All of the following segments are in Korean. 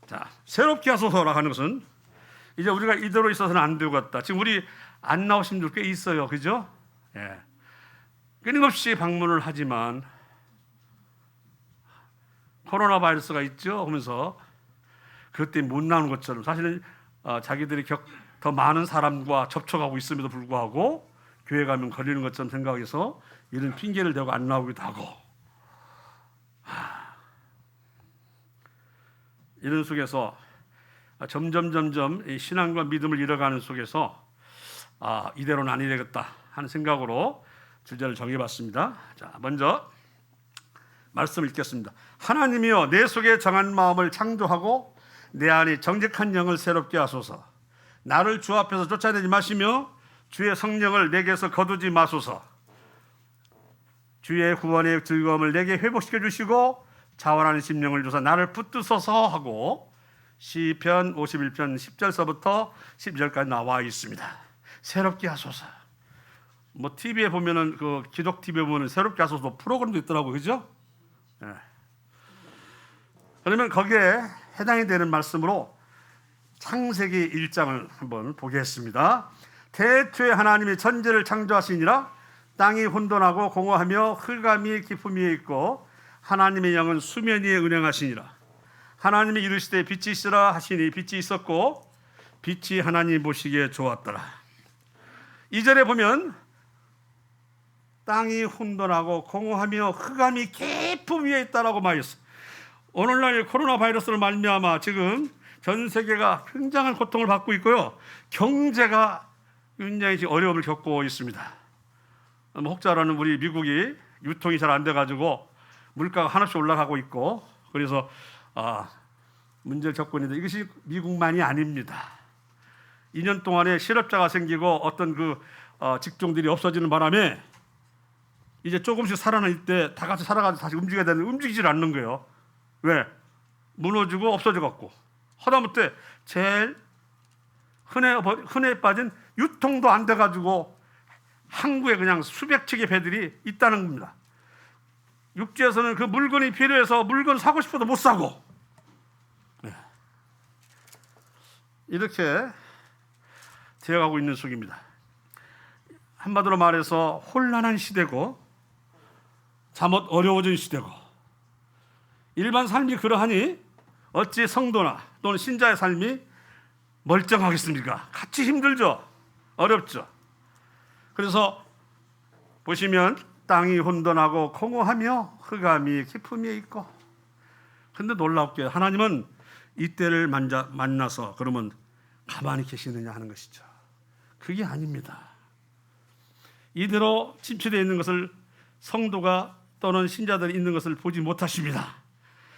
자, 새롭게 하소서라 하는 것은 이제 우리가 이대로 있어서는 안 되겠다. 지금 우리 안 나오신 분들 꽤 있어요, 그죠? 예. 끊임없이 방문을 하지만 코로나 바이러스가 있죠 하면서 그것 때문에 못 나오는 것처럼 사실은 자기들이 더 많은 사람과 접촉하고 있음에도 불구하고 교회 가면 걸리는 것처럼 생각해서 이런 핑계를 대고 안 나오기도 하고, 이런 속에서 점점 이 신앙과 믿음을 잃어가는 속에서 이대로는 아니 되겠다 하는 생각으로 주제를 정해봤습니다. 자, 먼저 말씀 읽겠습니다. 하나님이여 내 속에 정한 마음을 창조하고 내 안에 정직한 영을 새롭게 하소서. 나를 주 앞에서 쫓아내지 마시며 주의 성령을 내게서 거두지 마소서. 주의 구원의 즐거움을 내게 회복시켜 주시고 자원하는 심령을 주사 나를 붙드소서 하고 시편 51편 10절서부터 12절까지 나와 있습니다. 새롭게 하소서. 뭐 TV에 보면은 그 기독 TV에 보면은 새롭게 하소서 프로그램도 있더라고요, 그죠? 네. 그러면 거기에 해당이 되는 말씀으로 창세기 1장을 한번 보겠습니다. 태초에 하나님이 천지를 창조하시니라. 땅이 혼돈하고 공허하며 흑암이 깊음 위에 있고 하나님의 영은 수면 위에 운행하시니라. 하나님이 이르시되 빛이 있으라 하시니 빛이 있었고 빛이 하나님 보시기에 좋았더라. 2절에 보면 땅이 혼돈하고 공허하며 흑암이 깊음 위에 있다라고 말했어요. 오늘날 코로나 바이러스를 말미암아 지금 전 세계가 굉장한 고통을 받고 있고요. 경제가 굉장히 지금 어려움을 겪고 있습니다. 혹자라는 우리 미국이 유통이 잘 안 돼가지고 물가가 하나씩 올라가고 있고, 그래서 문제를 겪고 있는데 이것이 미국만이 아닙니다. 2년 동안에 실업자가 생기고 어떤 직종들이 없어지는 바람에 이제 조금씩 살아날 때 다 같이 살아가지고 다시 움직여야 되는데 움직이질 않는 거예요. 왜? 무너지고 없어져갖고. 하다못해 제일 흔해 빠진 유통도 안 돼가지고 항구에 그냥 수백 척의 배들이 있다는 겁니다. 육지에서는 그 물건이 필요해서 물건 사고 싶어도 못 사고. 네. 이렇게 되어가고 있는 속입니다. 한마디로 말해서 혼란한 시대고 잠옷 어려워진 시대고, 일반 삶이 그러하니 어찌 성도나 또는 신자의 삶이 멀쩡하겠습니까? 같이 힘들죠. 어렵죠. 그래서 보시면 땅이 혼돈하고 공허하며 흑암이 깊음 위에 있고, 근데 놀랍게 하나님은 이때를 만나서 그러면 가만히 계시느냐 하는 것이죠. 그게 아닙니다. 이대로 침체되어 있는 것을 성도가 또는 신자들이 있는 것을 보지 못하십니다.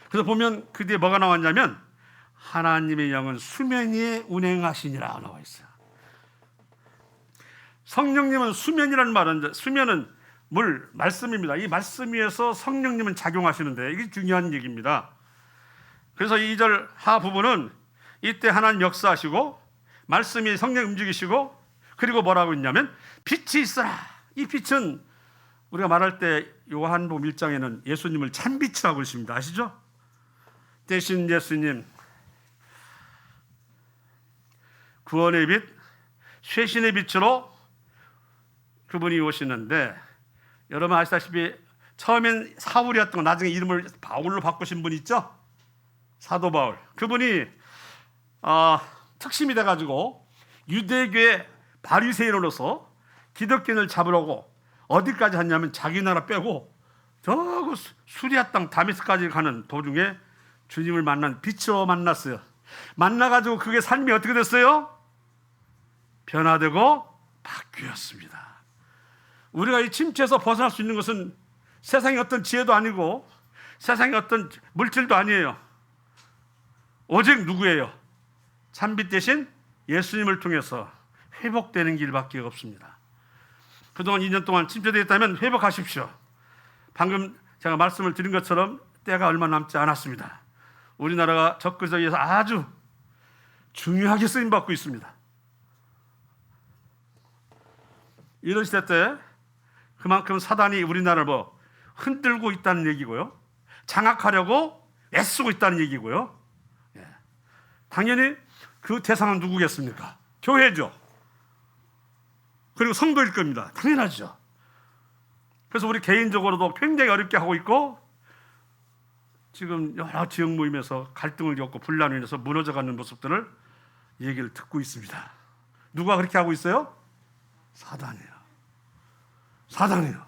그래서 보면 그 뒤에 뭐가 나왔냐면 하나님의 영은 수면 위에 운행하시니라 나와 있어요. 성령님은 수면이라는 말은, 수면은 물, 말씀입니다. 이 말씀 위에서 성령님은 작용하시는데 이게 중요한 얘기입니다. 그래서 2절 하 부분은 이때 하나님 역사하시고 말씀이 성령 움직이시고, 그리고 뭐라고 있냐면 빛이 있어라. 이 빛은 우리가 말할 때 요한복음 1장에는 예수님을 참빛이라고 그러십니다. 아시죠? 대신 예수님 구원의 빛, 쇄신의 빛으로 그분이 오시는데, 여러분 아시다시피 처음엔 사울이었던 거 나중에 이름을 바울로 바꾸신 분 있죠? 사도 바울. 그분이 특심이 돼가지고 유대교의 바리새인으로서 기독교인을 잡으려고 어디까지 갔냐면 자기 나라 빼고 저 수리아 땅 다메섹까지 가는 도중에 주님을 만난 빛으로 만났어요. 만나가지고 그게 삶이 어떻게 됐어요? 변화되고 바뀌었습니다. 우리가 이 침체에서 벗어날 수 있는 것은 세상의 어떤 지혜도 아니고 세상의 어떤 물질도 아니에요. 오직 누구예요? 참빛 대신 예수님을 통해서 회복되는 길밖에 없습니다. 그동안 2년 동안 침체되어 있다면 회복하십시오. 방금 제가 말씀을 드린 것처럼 때가 얼마 남지 않았습니다. 우리나라가 적그리스도에서 아주 중요하게 쓰임받고 있습니다. 이런 시대 때 그만큼 사단이 우리나라를 흔들고 있다는 얘기고요, 장악하려고 애쓰고 있다는 얘기고요. 당연히 그 대상은 누구겠습니까? 교회죠. 그리고 성도일 겁니다. 당연하죠. 그래서 우리 개인적으로도 굉장히 어렵게 하고 있고, 지금 여러 지역 모임에서 갈등을 겪고 분란을 인해서 무너져가는 모습들을 얘기를 듣고 있습니다. 누가 그렇게 하고 있어요? 사단이에요. 사단이에요.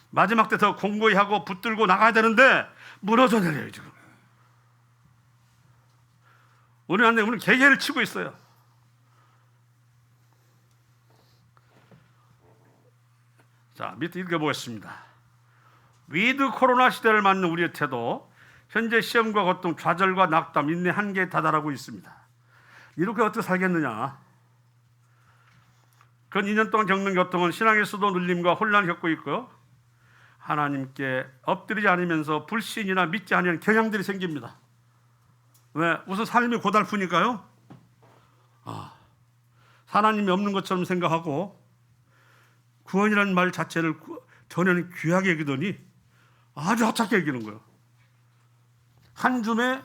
마지막 때 더 공고히 하고 붙들고 나가야 되는데 무너져 내려요 지금. 우리는 개개를 치고 있어요. 자, 밑에 읽어보겠습니다. 위드 코로나 시대를 맞는 우리의 태도, 현재 시험과 고통, 좌절과 낙담, 인내 한계에 다다르고 있습니다. 이렇게 어떻게 살겠느냐? 근 2년 동안 겪는 고통은 신앙에서도 눌림과 혼란을 겪고 있고요. 하나님께 엎드리지 않으면서 불신이나 믿지 않는 경향들이 생깁니다. 왜? 우선 삶이 고달프니까요. 하나님이 없는 것처럼 생각하고 구원이라는 말 자체를 전에는 귀하게 여기더니 아주 하찮게 여기는 거예요. 한 줄에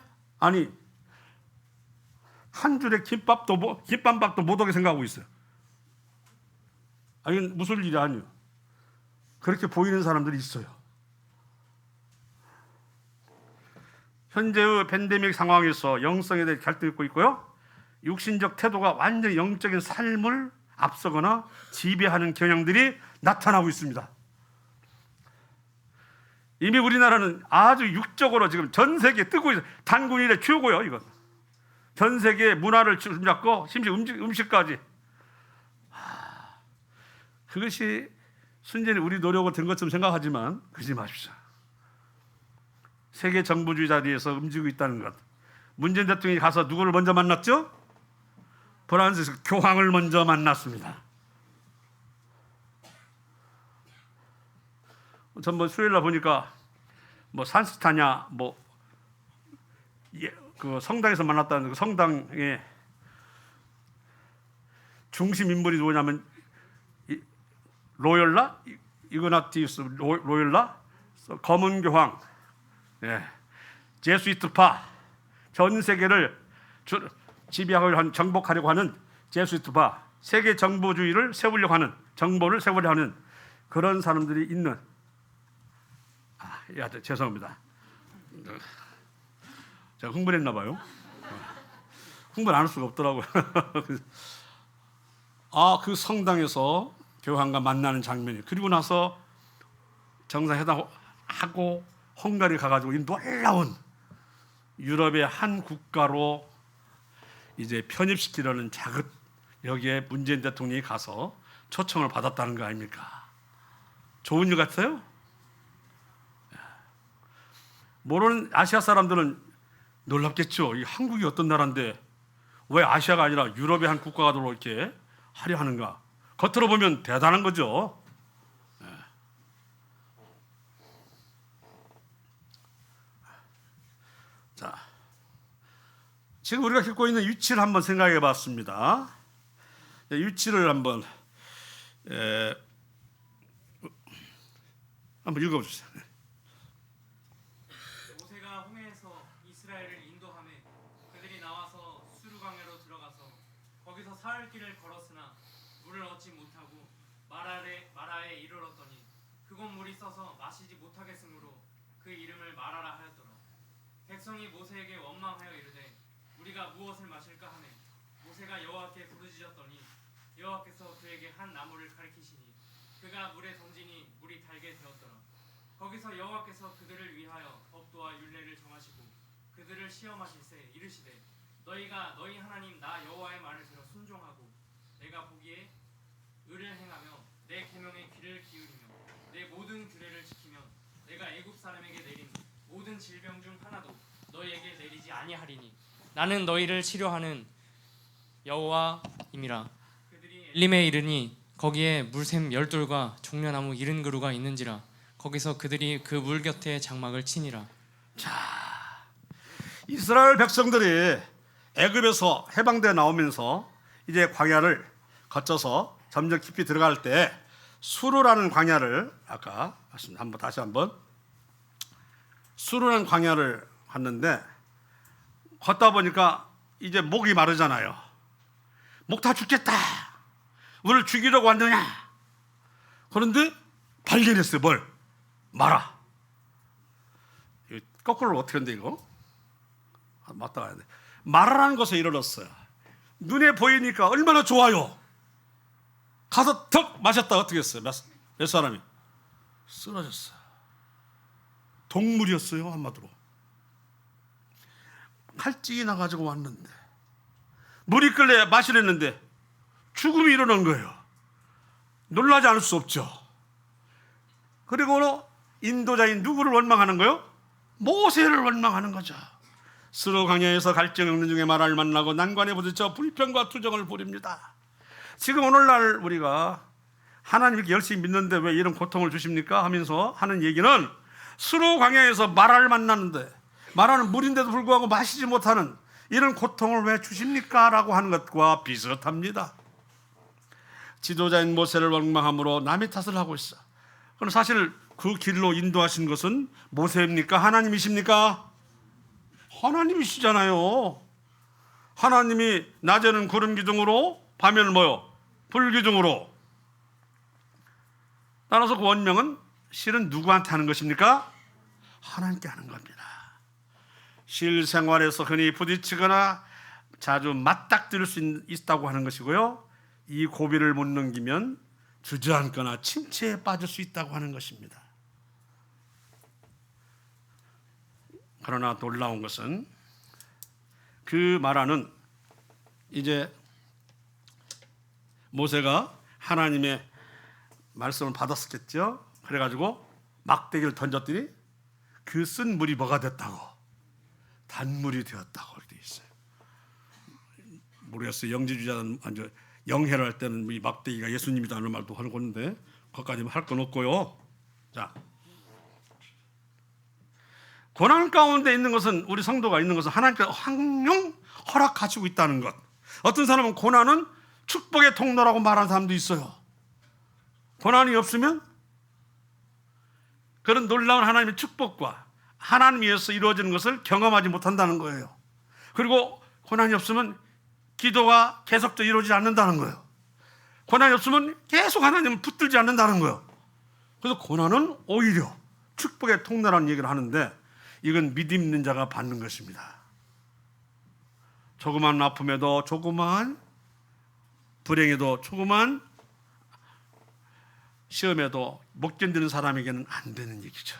김밥밥도 못 오게 생각하고 있어요. 이건 무슨 일이 아니에요. 그렇게 보이는 사람들이 있어요. 현재의 팬데믹 상황에서 영성에 대해 갈등이 있고요. 육신적 태도가 완전히 영적인 삶을 앞서거나 지배하는 경향들이 나타나고 있습니다. 이미 우리나라는 아주 육적으로 지금 전 세계에 뜨고 있어요. 단군일의 큐고요, 이건. 전 세계의 문화를 잡고 심지어 음식까지. 그것이 순전히 우리 노력으로 된 것처럼 생각하지만 그러지 마십시오. 세계 정부주의 자리에서 움직이고 있다는 것. 문재인 대통령이 가서 누구를 먼저 만났죠? 프랑스에서 교황을 먼저 만났습니다. 전 수요일 날 보니까 산스타냐 그 성당에서 만났다는 그 성당의 중심 인물이 누구냐면 로열라 이그나티우스 로열라 검은 교황, 제수이트파, 전 세계를 지배하고 정복하려고 하는 제수이트파, 세계 정보주의를 세우려고 하는, 정보를 세우려고 하는 그런 사람들이 있는. 죄송합니다. 제가 흥분했나 봐요. 흥분 안 할 수가 없더라고요. 그 성당에서 교황과 만나는 장면이, 그리고 나서 정상회담하고 헝가리 가가지고 이 놀라운 유럽의 한 국가로 이제 편입시키려는 여기에 문재인 대통령이 가서 초청을 받았다는 거 아닙니까? 좋은 일 같아요? 모르는 아시아 사람들은 놀랍겠죠. 이 한국이 어떤 나라인데 왜 아시아가 아니라 유럽의 한 국가가 이렇게 하려 하는가? 겉으로 보면 대단한 거죠. 자, 지금 우리가 겪고 있는 위치를 한번 생각해 봤습니다. 위치를 한번 읽어주세요. 모세가 홍해에서 이스라엘을 인도하매 그들이 나와서 수르강야로 들어가서 거기서 사흘 길을 걸었으나 물을 얻지 못하고 마라에 이르렀더니 그곳 물이 써서 마시지 못하겠으므로 그 이름을 마라라 하였더라. 백성이 모세에게 원망하여 이르되 우리가 무엇을 마실까 하매 모세가 여호와께 부르짖었더니 여호와께서 그에게 한 나무를 가리키시니 그가 물에 던지니 물이 달게 되었더라. 거기서 여호와께서 그들을 위하여 법도와 율례를 정하시고 그들을 시험하실세 이르시되 너희가 너희 하나님 나 여호와의 말을 들어 순종하고 내가 보기에 의를 행하며 내 계명에 귀를 기울이며 내 모든 규례를 지키면 내가 애굽 사람에게 내린 모든 질병 중 하나도 너희에게 내리지 아니하리니 나는 너희를 치료하는 여호와임이라. 그들이 엘림에 이르니 거기에 물샘 10돌과 종려나무 70그루가 있는지라. 거기서 그들이 그 물 곁에 장막을 치니라. 자, 이스라엘 백성들이 애굽에서 해방돼 나오면서 이제 광야를 거쳐서 점점 깊이 들어갈 때 수르라는 광야를 아까 다시 한번 수르라는 광야를 갔는데 걷다 보니까 이제 목이 마르잖아요. 목 다 죽겠다. 우리를 죽이려고 왔느냐. 그런데 발견했어요. 뭘? 마라. 거꾸로 어떻게 한대 이거? 맞다 가야 돼. 마라라는 것에 이르렀어요. 눈에 보이니까 얼마나 좋아요. 가서 턱 마셨다 어떻게 했어요? 몇 사람이? 쓰러졌어요. 동물이었어요. 한마디로. 칼찍이 나가지고 왔는데 물이 끓래 마시려는데 죽음이 일어난 거예요. 놀라지 않을 수 없죠. 그리고 인도자인 누구를 원망하는 거예요? 모세를 원망하는 거죠. 스루 광야에서 갈증 없는 중에 마라를 만나고 난관에 부딪혀 불평과 투정을 부립니다. 지금 오늘날 우리가 하나님 이렇게 열심히 믿는데 왜 이런 고통을 주십니까? 하면서 하는 얘기는 스루 광야에서 마라를 만나는데 마라는 물인데도 불구하고 마시지 못하는 이런 고통을 왜 주십니까? 라고 하는 것과 비슷합니다. 지도자인 모세를 원망함으로 남의 탓을 하고 있어. 그럼 사실 그 길로 인도하신 것은 모세입니까? 하나님이십니까? 하나님이시잖아요. 하나님이 낮에는 구름 기둥으로 밤에는 뭐요? 불 기둥으로. 따라서 그 원명은 실은 누구한테 하는 것입니까? 하나님께 하는 겁니다. 실생활에서 흔히 부딪히거나 자주 맞닥뜨릴 수 있다고 하는 것이고요. 이 고비를 못 넘기면 주저앉거나 침체에 빠질 수 있다고 하는 것입니다. 그러나 놀라운 것은 그 마라는 이제 모세가 하나님의 말씀을 받았었겠죠. 그래가지고 막대기를 던졌더니 그 쓴 물이 뭐가 됐다고? 단물이 되었다고 되어 있어요. 모르겠어요. 영지주자는 완전 영해를 할 때는 이 막대기가 예수님이라는 말도 하는 건데 거기까지는 할 건 없고요. 자, 고난 가운데 있는 것은 우리 성도가 있는 것은 하나님께서 항상 허락하시고 있다는 것. 어떤 사람은 고난은 축복의 통로라고 말하는 사람도 있어요. 고난이 없으면 그런 놀라운 하나님의 축복과 하나님 위해서 이루어지는 것을 경험하지 못한다는 거예요. 그리고 고난이 없으면 기도가 계속적으로 이루어지지 않는다는 거예요. 고난이 없으면 계속 하나님을 붙들지 않는다는 거예요. 그래서 고난은 오히려 축복의 통로라는 얘기를 하는데 이건 믿음 있는 자가 받는 것입니다. 조그만 아픔에도 조그만 불행에도 조그만 시험에도 못 견디는 사람에게는 안 되는 얘기죠.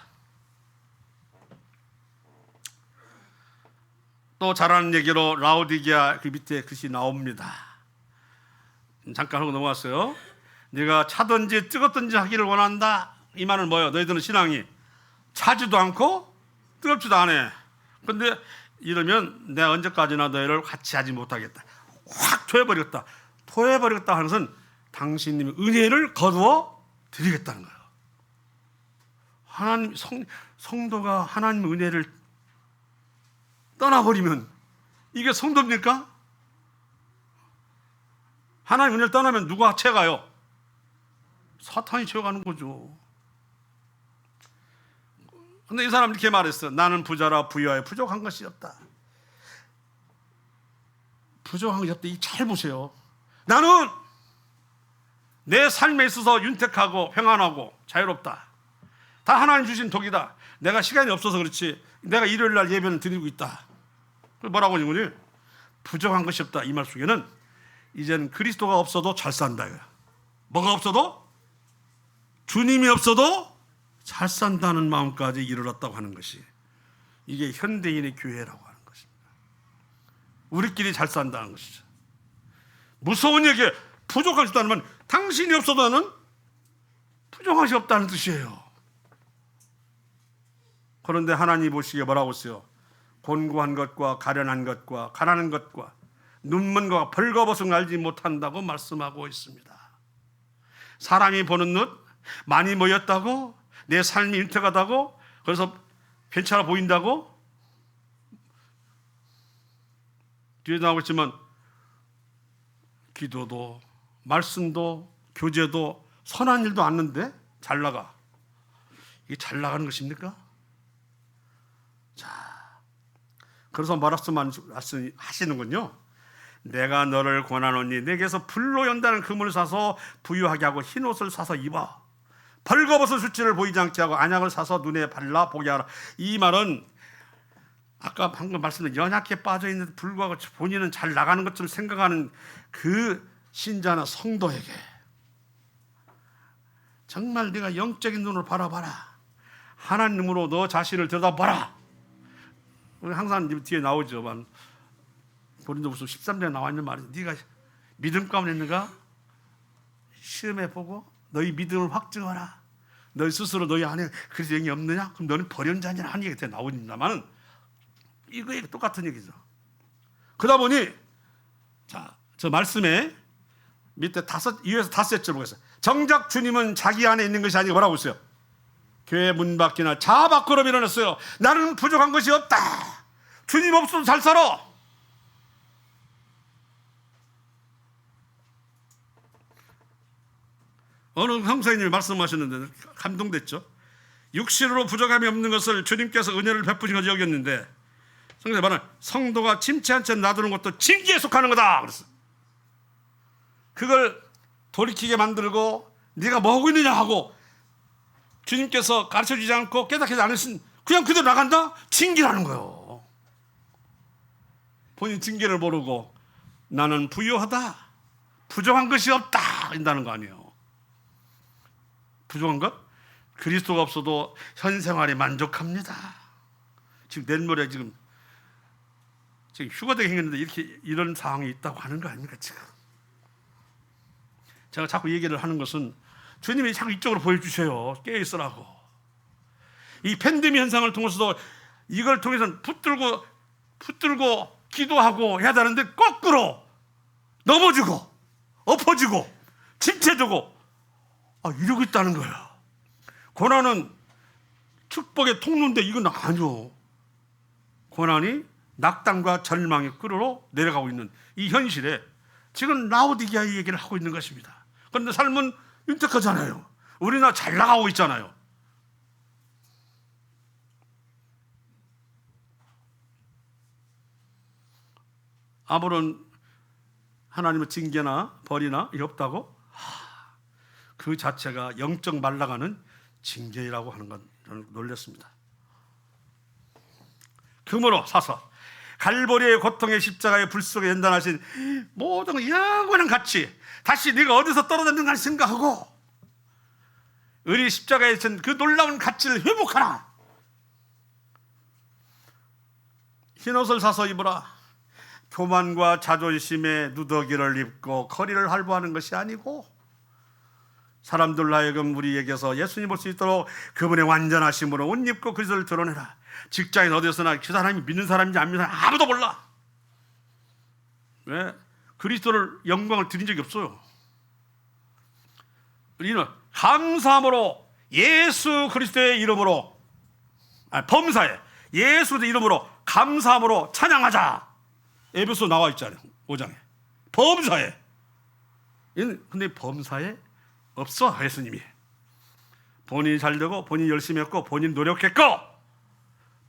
또 잘하는 얘기로 라오디게아 그 밑에 글이 나옵니다. 잠깐 하고 넘어갔어요. 네가 차든지 뜨겁든지 하기를 원한다. 이 말은 뭐예요? 너희들은 신앙이 차지도 않고 뜨겁지도 않아. 그런데 이러면 내가 언제까지나 너희를 같이 하지 못하겠다. 확 토해버리겠다. 토해버리겠다 하는 것은 당신님의 은혜를 거두어 드리겠다는 거예요. 하나님 성도가 하나님의 은혜를 떠나버리면 이게 성도입니까? 하나님 은혜를 떠나면 누가 채가요? 사탄이 채워가는 거죠. 근데 이 사람 이렇게 말했어. 나는 부자라 부유하여 부족한 것이 없다. 부족한 것이 없다. 잘 보세요. 나는 내 삶에 있어서 윤택하고 평안하고 자유롭다. 다 하나님 주신 복이다. 내가 시간이 없어서 그렇지. 내가 일요일 날 예배를 드리고 있다. 뭐라고 하는 거지? 부족한 것이 없다. 이 말 속에는 이제는 그리스도가 없어도 잘 산다. 뭐가 없어도? 주님이 없어도 잘 산다는 마음까지 이르렀다고 하는 것이 이게 현대인의 교회라고 하는 것입니다. 우리끼리 잘 산다는 것이죠. 무서운 얘기에 부족한 것이 없다는 건 당신이 없어도 나는 부족한 것이 없다는 뜻이에요. 그런데 하나님 보시기에 뭐라고 했어요? 곤고한 것과 가련한 것과 가난한 것과 눈먼 것과 벌거벗은 알지 못한다고 말씀하고 있습니다. 사람이 보는 눈 많이 모였다고 내 삶이 윤택하다고 그래서 괜찮아 보인다고 뒤에 나오고 있지만 기도도 말씀도 교제도 선한 일도 않는데 잘 나가. 이게 잘 나가는 것입니까? 자, 그래서 말씀만 하시는군요. 내가 너를 권하노니 내게서 불로 연다는 금을 사서 부유하게 하고 흰 옷을 사서 입어 벌거벗은 수치를 보이지 않게 하고 안약을 사서 눈에 발라 보게 하라. 이 말은 아까 방금 말씀드린 연약해 빠져있는 불구하고 본인은 잘 나가는 것처럼 생각하는 그 신자나 성도에게 정말 네가 영적인 눈으로 바라봐라. 하나님으로 너 자신을 들여다봐라. 항상 뒤에 나오죠. 고린도후서 13장에 나와 있는 말이 네가 믿음 가운데 있는가? 시험해 보고 너희 믿음을 확증하라. 너희 스스로 너희 안에 그리스도 영이 없느냐? 그럼 너는 버린 자니라 하는 얘기가 나옵니다만 이거에 똑같은 얘기죠. 그러다 보니 자, 저 말씀에 밑에 이어서 다섯째 보겠어요. 정작 주님은 자기 안에 있는 것이 아니고 뭐라고 했어요? 교회 문 밖이나 자 밖으로 밀어냈어요. 나는 부족한 것이 없다. 주님 없어도 잘 살아. 어느 형사님이 말씀하셨는데 감동됐죠. 육신으로 부족함이 없는 것을 주님께서 은혜를 베푸신 것을 여겼는데 성경에 말하는 성도가 침체한 채 놔두는 것도 징계에 속하는 거다 그랬어. 그걸 돌이키게 만들고 네가 뭐 하고 있느냐 하고 주님께서 가르쳐주지 않고 깨닫게 안 했으면 그냥 그대로 나간다? 징계라는 거예요. 본인 징계를 모르고 나는 부유하다, 부족한 것이 없다 한다는 거 아니에요. 부족한 것? 그리스도가 없어도 현 생활에 만족합니다. 지금 내일모레 지금 휴가되게 생겼는데 이런 상황이 있다고 하는 거 아닙니까 지금? 제가 자꾸 얘기를 하는 것은 주님이 자꾸 이쪽으로 보여주세요. 깨어있으라고. 이 팬데믹 현상을 통해서도 이걸 통해서는 붙들고 기도하고 해야 되는데 거꾸로 넘어지고 엎어지고 침체되고 이러고 있다는 거야. 고난은 축복의 통로인데 이건 아니요. 고난이 낙담과 절망의 끓으로 내려가고 있는 이 현실에 지금 라오디게아의 얘기를 하고 있는 것입니다. 그런데 삶은 윤택하잖아요. 우리나라 잘 나가고 있잖아요. 아무런 하나님의 징계나 벌이나 이게 없다고? 그 자체가 영적 말라가는 징계라고 하는 건 저는 놀랐습니다. 금으로 사서 갈보리의 고통의 십자가의 불 속에 연단하신 모든 영원한 가치 다시 네가 어디서 떨어졌는가 생각하고 의리 십자가에 전 그 놀라운 가치를 회복하라. 흰옷을 사서 입으라. 교만과 자존심에 누더기를 입고 거리를 할보하는 것이 아니고 사람들로 하여금 우리에게서 예수님 볼 수 있도록 그분의 완전하심으로 옷 입고 그리스도를 드러내라. 직장인 어디서나 그 사람이 믿는 사람인지 안 믿는 사람인지 아무도 몰라. 왜? 그리스도를 영광을 드린 적이 없어요. 우리는 감사함으로 예수 그리스도의 이름으로 범사에 예수의 이름으로 감사함으로 찬양하자. 에베소 나와 있잖아요. 5장에 범사에. 근데 범사에 없어. 예수님이 본인이 잘되고 본인이 열심히 했고 본인이 노력했고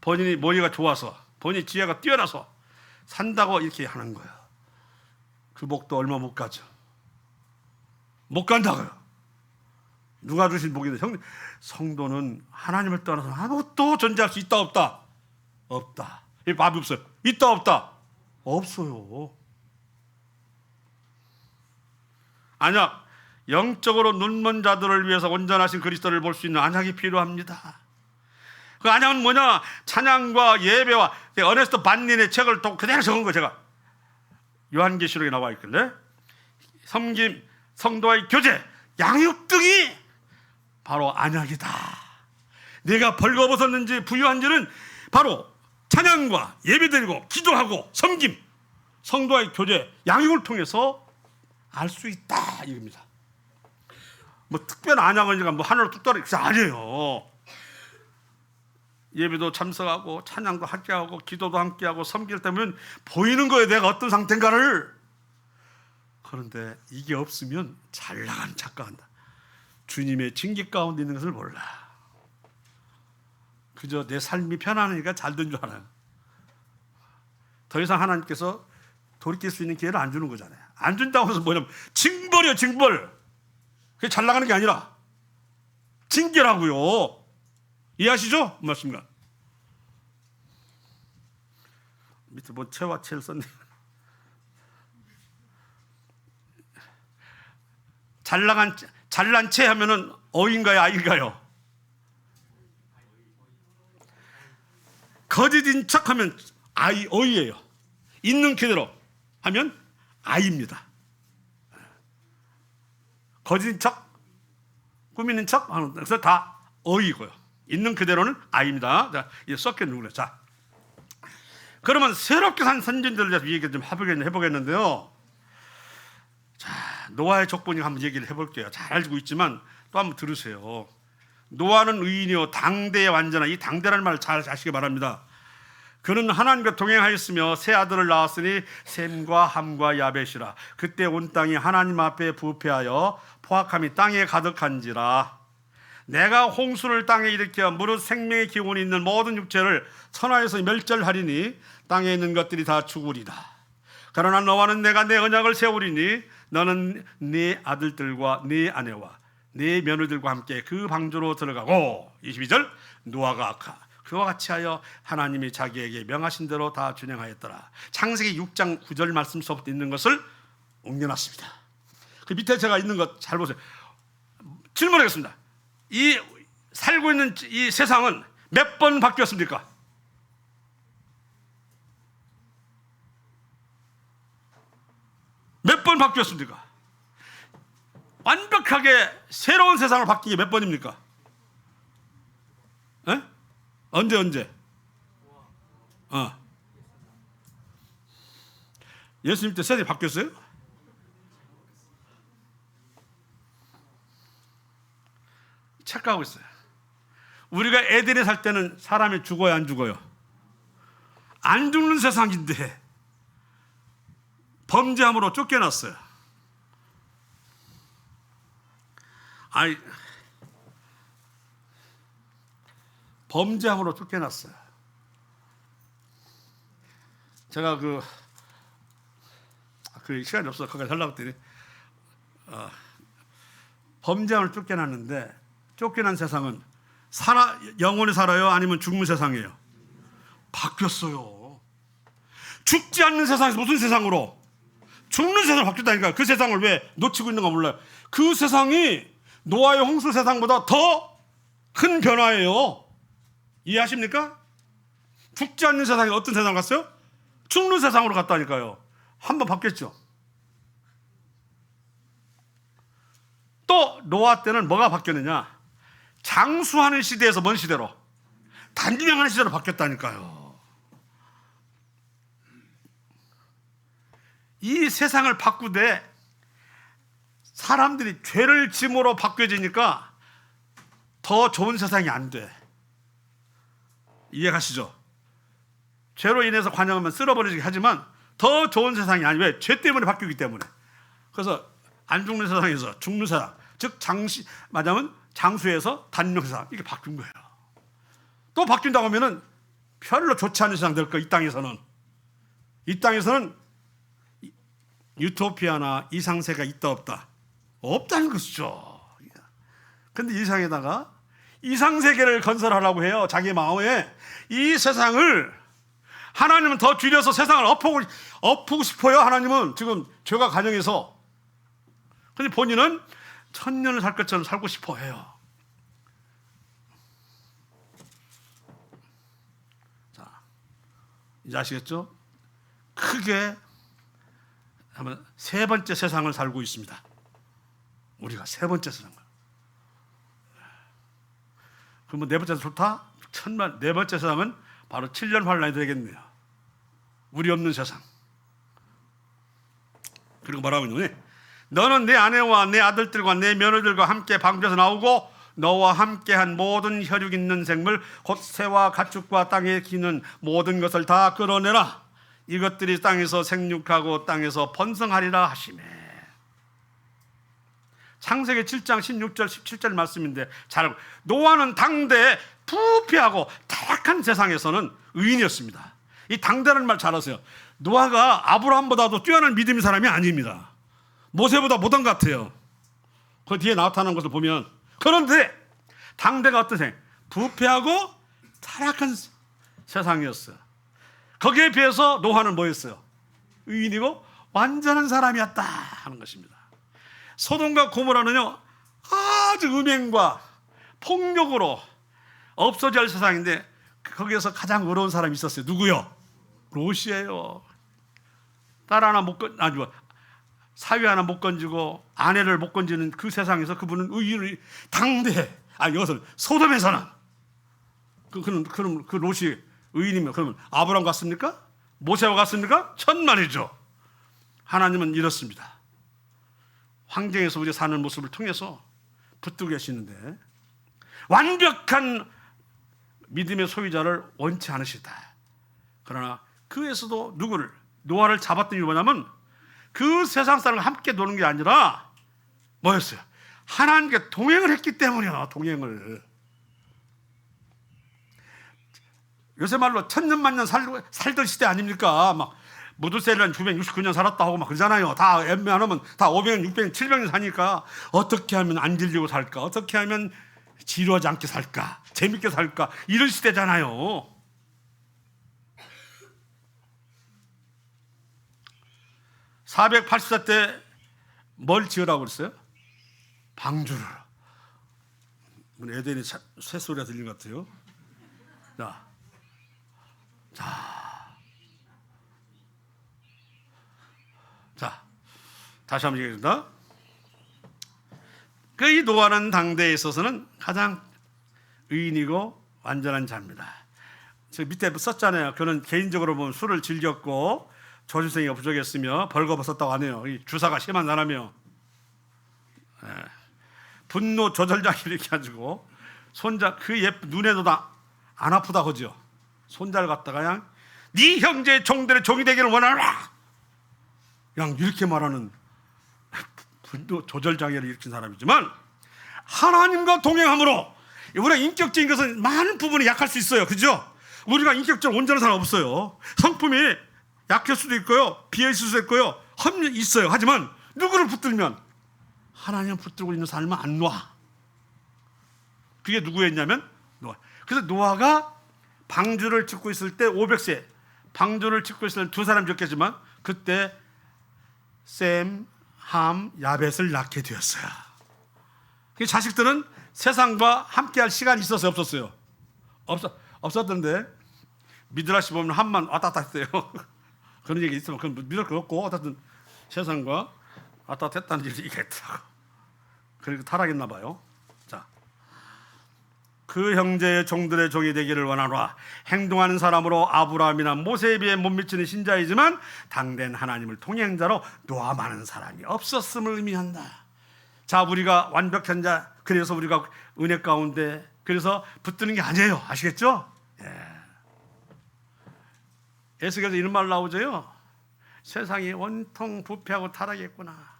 본인이 머리가 좋아서 본인이 지혜가 뛰어나서 산다고 이렇게 하는 거예요. 그 복도 얼마 못 가죠. 못 간다고요. 누가 주신 복인데 성도는 하나님을 떠나서 아무것도 존재할 수 있다 없다? 없다. 이 답이 없어요. 있다 없다? 없어요. 안약 영적으로 눈먼 자들을 위해서 온전하신 그리스도를 볼 수 있는 안약이 필요합니다. 그 안약은 뭐냐? 찬양과 예배와 어네스트 반닌의 책을 또 그대로 적은 거 제가 요한계시록에 나와 있길래 섬김, 성도와의 교제, 양육 등이 바로 안약이다. 내가 벌거벗었는지 부유한지는 바로 찬양과 예배드리고 기도하고 섬김, 성도와의 교제, 양육을 통해서 알 수 있다 이겁니다. 뭐 특별한 안약을 뭐 하나로 뚝 떨어져 아니에요. 예배도 참석하고 찬양도 함께하고 기도도 함께하고 섬길 때면 보이는 거예요. 내가 어떤 상태인가를. 그런데 이게 없으면 잘 나가는 착각한다. 주님의 징계 가운데 있는 것을 몰라. 그저 내 삶이 편안하니까 잘 된 줄 알아요. 더 이상 하나님께서 돌이킬 수 있는 기회를 안 주는 거잖아요. 안 준다고 해서 뭐냐면 징벌이요, 징벌. 그게 잘 나가는 게 아니라 징계라고요. 이해하시죠? 맞습니까? 밑에 뭐 채와 채를 썼네. 잘난 채 하면은 어인가요, 아이인가요? 거짓인 척하면 아이, 어이예요. 있는 그대로 하면 아이입니다. 거짓인 척, 꾸미는 척 하는 그래서 다 어이고요. 있는 그대로는 아이입니다. 자, 이제 섞여 누구래? 자, 그러면 새롭게 산 선진들을 위해서 얘기 좀 해보겠는데요. 자, 노아의 족보니 한번 얘기를 해볼게요. 잘 알고 있지만 또 한번 들으세요. 노아는 의인이요 당대의 완전한, 이 당대라는 말을 잘 아시기 바랍니다. 그는 하나님과 동행하였으며 세 아들을 낳았으니 셈과 함과 야벳이라. 그때 온 땅이 하나님 앞에 부패하여 포악함이 땅에 가득한지라. 내가 홍수를 땅에 일으켜 무릇 생명의 기운이 있는 모든 육체를 천하에서 멸절하리니 땅에 있는 것들이 다 죽으리다. 그러나 너와는 내가 내 언약을 세우리니 너는 네 아들들과 네 아내와 네 며느리들과 함께 그 방주로 들어가고. 22절 노아가 그와 같이 하여 하나님이 자기에게 명하신 대로 다 준행하였더라. 창세기 6장 9절 말씀 속에 있는 것을 옮겨놨습니다. 그 밑에 제가 있는 것 잘 보세요. 질문하겠습니다. 이 살고 있는 이 세상은 몇 번 바뀌었습니까? 몇 번 바뀌었습니까? 완벽하게 새로운 세상을 바뀌게 몇 번입니까? 에? 언제? 예수님 때 세상이 바뀌었어요? 착각하고 있어요. 우리가 에덴에 살 때는 사람이 죽어요, 안 죽어요? 안 죽는 세상인데 범죄함으로 쫓겨났어요. 범죄함으로 쫓겨났어요. 제가 그 시간이 없어서 거기까지 하려고 했더니 범죄함을 쫓겨났는데, 쫓겨난 세상은 영원히 살아요? 아니면 죽는 세상이에요? 바뀌었어요. 죽지 않는 세상에서 무슨 세상으로? 죽는 세상으로 바뀌었다니까. 그 세상을 왜 놓치고 있는가 몰라요. 그 세상이 노아의 홍수 세상보다 더 큰 변화예요. 이해하십니까? 죽지 않는 세상이 어떤 세상 갔어요? 죽는 세상으로 갔다니까요. 한번 바뀌었죠. 또 노아 때는 뭐가 바뀌었느냐? 장수하는 시대에서 뭔 시대로? 단명하는 시대로 바뀌었다니까요. 이 세상을 바꾸되 사람들이 죄를 짐으로 바뀌어지니까 더 좋은 세상이 안 돼. 이해가시죠? 죄로 인해서 관영하면 쓸어버리게 하지만 더 좋은 세상이 아니. 왜? 죄 때문에 바뀌기 때문에. 그래서 안 죽는 세상에서 죽는 세상, 즉 말하자면 장수에서 단명 세상, 이게 바뀐 거예요. 또 바뀐다고 하면은 별로 좋지 않은 세상 될 거예요. 이 땅에서는 유토피아나 이상세가 있다 없다? 없다는 것이죠. 근데 이 세상에다가 이상세계를 건설하라고 해요. 자기 마음에. 이 세상을 하나님은 더 줄여서 세상을 엎고 싶어요. 하나님은 지금 죄가 가정해서. 근데 본인은 천년을 살 것처럼 살고 싶어 해요. 자, 이제 아시겠죠? 크게 하면 세 번째 세상을 살고 있습니다. 우리가 세 번째 세상을. 그러면 네 번째 좋다? 네 번째 세상은 바로 7년 환란이 되겠네요. 우리 없는 세상. 그리고 뭐라고 했느냐? 너는 내 아내와 내 아들들과 내 며느리들과 함께 방주에서 나오고 너와 함께한 모든 혈육 있는 생물 곧 새와 가축과 땅에 기는 모든 것을 다 끌어내라. 이것들이 땅에서 생육하고 땅에서 번성하리라 하시매. 창세기 7장 16절 17절 말씀인데 잘 알고, 노아는 당대에 부패하고 타락한 세상에서는 의인이었습니다. 이 당대라는 말 잘 아세요. 노아가 아브라함보다도 뛰어난 믿음의 사람이 아닙니다. 모세보다 못한 것 같아요. 그 뒤에 나타나는 것을 보면. 그런데 당대가 어떠세요? 부패하고 타락한 세상이었어요. 거기에 비해서 노아는 뭐였어요? 의인이고 완전한 사람이었다 하는 것입니다. 소돔과 고모라는요, 아주 음행과 폭력으로 없어질 세상인데 거기에서 가장 어려운 사람이 있었어요. 누구요? 롯이에요. 딸 하나 못 건, 사위 하나 못 건지고 아내를 못 건지는 그 세상에서 그분은 의인의 당대. 이것은 소돔에서는 그럼 그 롯이 의인이면 그러면 아브라함 같습니까? 모세와 같습니까? 천만이죠. 하나님은 이렇습니다. 환경에서 우리가 사는 모습을 통해서 붙들고 계시는데 완벽한 믿음의 소유자를 원치 않으시다. 그러나 그에서도 누구를, 노아를 잡았던 이유가 뭐냐면 그 세상 사람과 함께 노는 게 아니라 뭐였어요? 하나님께 동행을 했기 때문이야. 동행을. 요새 말로 천년만년 살던 시대 아닙니까? 막 무드셀란 969년 살았다 하고 막 그러잖아요. 다 웬만하면 다 500년, 600년, 700년 사니까 어떻게 하면 안 질리고 살까? 어떻게 하면 지루하지 않게 살까? 재밌게 살까? 이런 시대잖아요. (484) 때 뭘 지으라고 그랬어요? 방주를. 에덴이 새소리가 들린 것 같아요. 자, 다시 한번 얘기합니다. 이 노아는 당대에 있어서는 가장 의인이고 완전한 자입니다. 저 밑에 썼잖아요. 그는 개인적으로 보면 술을 즐겼고 조주생이 부족했으며 벌거벗었다고 하네요. 이 주사가 심한 사람이요. 분노 조절장애 이렇게 가지고 손자 그 눈에도 다 안 아프다 그죠? 손자를 갖다가 그냥 네 형제의 종들의 종이 되기를 원하노라. 그냥 이렇게 말하는 분노 조절장애를 일으킨 사람이지만 하나님과 동행함으로 우리가 인격적인 것은 많은 부분이 약할 수 있어요. 그죠? 우리가 인격적으로 온전한 사람 없어요. 성품이 약할 수도 있고요. 비어있을 수도 있고요. 험이 있어요. 하지만 누구를 붙들면 하나님을 붙들고 있는 삶은 안 놔. 그게 누구였냐면 노아. 그래서 노아가 방주를 짓고 있을 때 500세 방주를 짓고 있을 때 두 사람 죽겠지만 그때 셈, 함, 야벳을 낳게 되었어요. 그 자식들은 세상과 함께할 시간이 있었어요? 없었어요? 없었던데 미드라시 보면 함만 왔다 갔다 했어요. 그런 얘기 있으면 그건 믿을 거 없고 어쨌든 세상과 왔다 갔다 했다는 얘기 얘기했더라고. 그리고 타락했나 봐요. 자, 그 형제의 종들의 종이 되기를 원하노라. 행동하는 사람으로 아브라함이나 모세에 비해 못 미치는 신자이지만 당된 하나님을 통행자로 노아 많은 사람이 없었음을 의미한다. 자, 우리가 완벽한 자, 그래서 우리가 은혜 가운데 그래서 붙드는 게 아니에요. 아시겠죠? 에스겔에서 이런 말 나오죠. 세상이 원통 부패하고 타락했구나.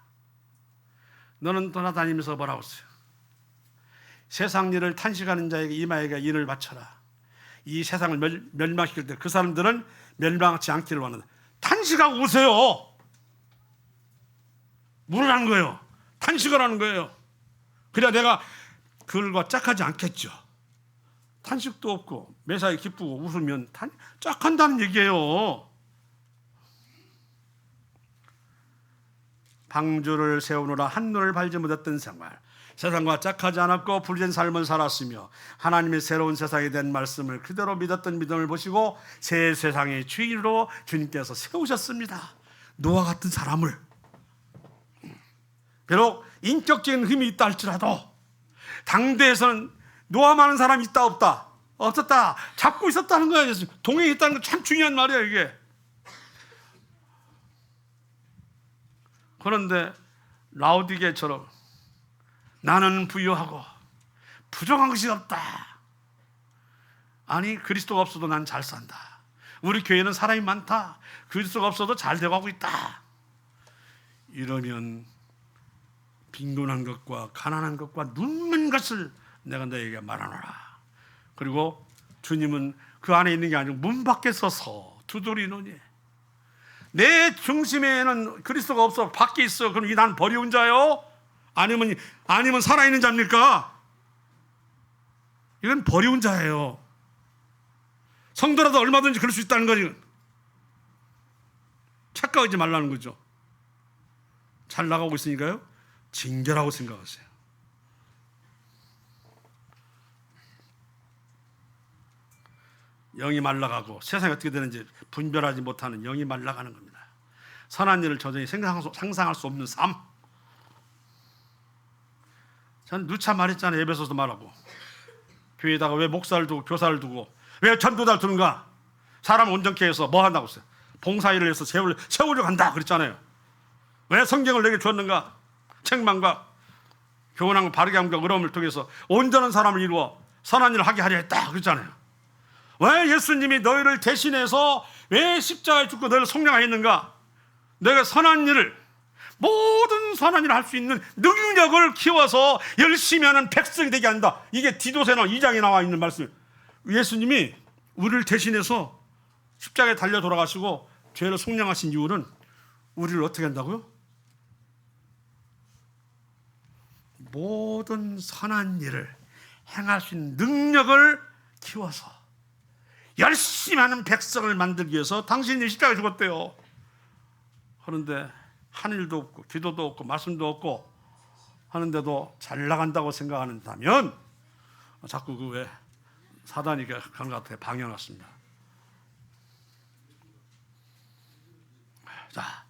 너는 돌아다니면서 뭐라고 했어요? 세상 일을 탄식하는 자에게 이마에게 인을 바쳐라. 이 세상을 멸망시킬 때 그 사람들은 멸망하지 않기를 원한다. 탄식하고 우세요. 뭘 하는 거예요? 탄식을 하는 거예요. 그래야 내가 그들과 짝하지 않겠죠. 탄식도 없고 매사에 기쁘고 웃으면 짝한다는 얘기예요. 방주를 세우느라 한눈을 발지 못했던 생활, 세상과 짝하지 않았고 불된 삶을 살았으며 하나님의 새로운 세상에 대한 말씀을 그대로 믿었던 믿음을 보시고 새 세상의 주인으로 주님께서 세우셨습니다. 노아 같은 사람을. 비록 인격적인 힘이 있다 할지라도 당대에서는 노아 많은 사람이 있다 없다? 없었다. 잡고 있었다는 거예요. 동행했다는 건 참 중요한 말이에요 이게. 그런데 라오디게처럼 나는 부유하고 부정한 것이 없다. 아니 그리스도가 없어도 난 잘 산다. 우리 교회는 사람이 많다. 그리스도가 없어도 잘 되어가고 있다. 이러면 빈곤한 것과 가난한 것과 눈먼 것을 내가 너에게 말하노라. 그리고 주님은 그 안에 있는 게 아니고 문 밖에 서서 두드리노니 내 중심에는 그리스도가 없어 밖에 있어. 그럼 이 난 버리운 자요? 아니면 살아있는 자입니까? 이건 버리운 자예요. 성도라도 얼마든지 그럴 수 있다는 거지. 착각하지 말라는 거죠. 잘 나가고 있으니까요, 징계라고 생각하세요. 영이 말라가고 세상이 어떻게 되는지 분별하지 못하는 영이 말라가는 겁니다. 선한 일을 도저히 상상할 수 없는 삶. 전 누차 말했잖아요. 에베소서 말하고, 교회에다가 왜 목사를 두고 교사를 두고 왜 전도자를 두는가? 사람 온전케 해서 뭐 한다고 했어요? 봉사일을 해서 세우려고 한다 그랬잖아요. 왜 성경을 내게 주었는가? 책망과 교훈함과 바르게 함과 의로움을 통해서 온전한 사람을 이루어 선한 일을 하게 하려 했다 그랬잖아요. 왜 예수님이 너희를 대신해서 왜 십자가에 죽고 너희를 속량하였는가? 너희가 선한 일을, 모든 선한 일을 할 수 있는 능력을 키워서 열심히 하는 백성이 되게 한다. 이게 디도서나 2장에 나와 있는 말씀. 예수님이 우리를 대신해서 십자가에 달려 돌아가시고 죄를 속량하신 이유는 우리를 어떻게 한다고요? 모든 선한 일을 행할 수 있는 능력을 키워서 열심히 하는 백성을 만들기 위해서 당신이 십자가에 죽었대요. 그런데 한 일도 없고 기도도 없고 말씀도 없고 하는데도 잘 나간다고 생각한다면 자꾸 그 왜 사단이 그런 것 같아요. 방해놨습니다. 자,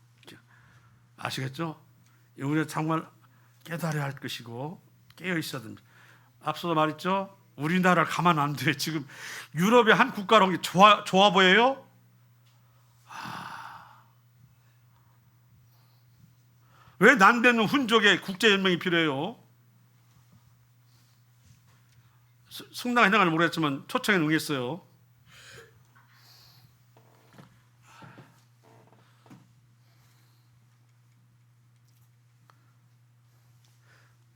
아시겠죠? 우리가 정말 깨달아야 할 것이고 깨어 있어야 됩니다. 앞서도 말했죠? 우리나라 가만 안 돼. 지금 유럽의 한 국가로 좋아 보여요? 왜 남대는 훈족의 국제연맹이 필요해요? 승낙 해나가는 모르겠지만 초청에 응했어요.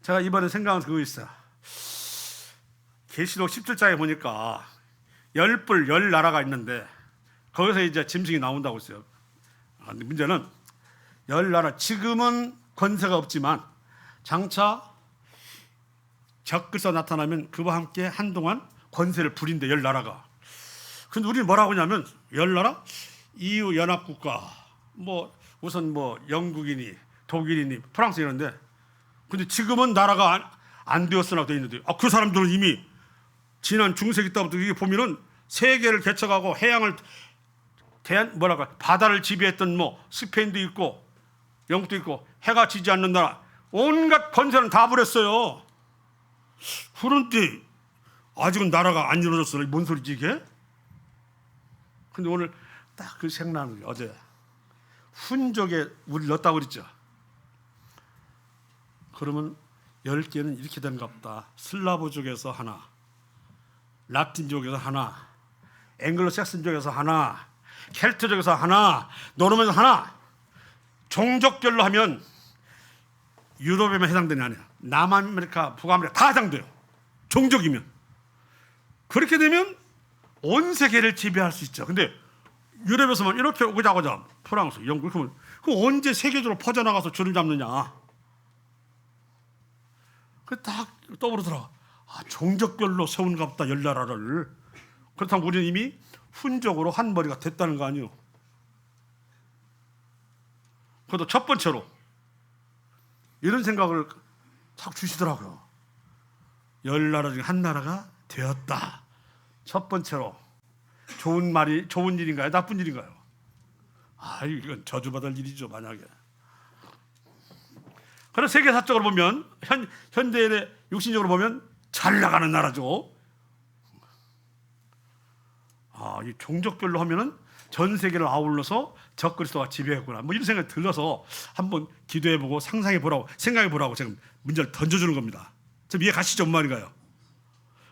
제가 이번에 생각한 그거 있어요. 계시록 17장에 보니까 10나라가 있는데 거기서 이제 짐승이 나온다고 했어요. 근데 문제는 10나라, 지금은 권세가 없지만 장차 적그리스도가 나타나면 그와 함께 한동안 권세를 부린대, 10나라가. 근데 우리는 뭐라고 하냐면 10나라? EU 연합국가, 우선 영국이니 독일이니 프랑스 이런데, 근데 지금은 나라가 안 되었으나 돼 있는데, 그 사람들은 이미 지난 중세기 때부터 이게 보면은 세계를 개척하고 해양을 바다를 지배했던 스페인도 있고 영국도 있고 해가 지지 않는 나라, 온갖 권세는 다 부렸어요. 그런데 아직은 나라가 안 이루어졌어. 뭔 소리지 이게? 근데 오늘 딱 그 생각나는 게, 어제 훈족에 우리 넣었다고 그랬죠. 그러면 10개는 이렇게 된가 보다. 슬라브족에서 하나, 라틴족에서 하나, 앵글로색슨족에서 하나, 켈트족에서 하나, 노르웨에서 하나. 종족별로 하면 유럽에만 해당되는 게 아니야. 남아메리카, 북아메리카 다 해당돼요. 종족이면. 그렇게 되면 온 세계를 지배할 수 있죠. 근데 유럽에서만 이렇게 오자고자 프랑스, 영국, 그러면 언제 세계적으로 퍼져나가서 줄을 잡느냐. 딱 떠오르더라. 종족별로 세운가 보다, 10나라를. 그렇다면 우리는 이미 훈족으로 한 머리가 됐다는 거 아니에요. 그것도 첫 번째로 이런 생각을 자꾸 주시더라고요. 10나라 중에 한 나라가 되었다. 첫 번째로. 좋은 일인가요? 나쁜 일인가요? 이건 저주받을 일이죠, 만약에. 그래서 세계사적으로 보면, 현대의 육신적으로 보면 잘 나가는 나라죠. 이 종족별로 하면은 전 세계를 아울러서 적그리스도가 지배했구나. 이런 생각이 들어서 한번 기도해보고 상상해보라고, 생각해보라고 지금 문제를 던져주는 겁니다. 지금 이해 가시죠? 뭔 말인가요?